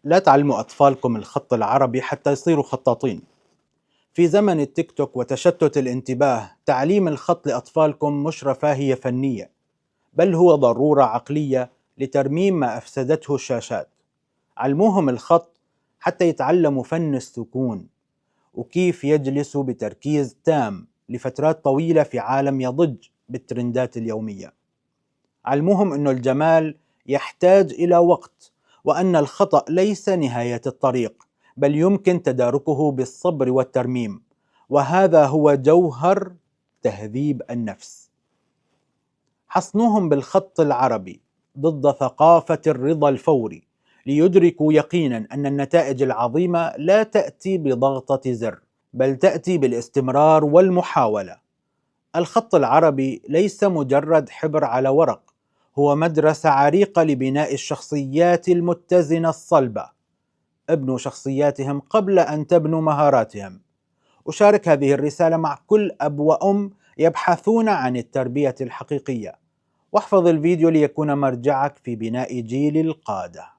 لا تعلموا أطفالكم الخط العربي حتى يصيروا خطاطين. في زمن التيك توك وتشتت الانتباه، تعليم الخط لأطفالكم مش رفاهية فنية، بل هو ضرورة عقلية لترميم ما أفسدته الشاشات. علموهم الخط حتى يتعلموا فن السكون، وكيف يجلسوا بتركيز تام لفترات طويلة في عالم يضج بالترندات اليومية. علموهم أن الجمال يحتاج إلى وقت، وأن الخطأ ليس نهاية الطريق، بل يمكن تداركه بالصبر والترميم، وهذا هو جوهر تهذيب النفس. حصنوهم بالخط العربي ضد ثقافة الرضا الفوري، ليدركوا يقينا أن النتائج العظيمة لا تأتي بضغطة زر، بل تأتي بالاستمرار والمحاولة. الخط العربي ليس مجرد حبر على ورق، هو مدرسة عريقة لبناء الشخصيات المتزنة الصلبة. ابنوا شخصياتهم قبل أن تبنوا مهاراتهم. أشارك هذه الرسالة مع كل أب وأم يبحثون عن التربية الحقيقية، واحفظ الفيديو ليكون مرجعك في بناء جيل القادة.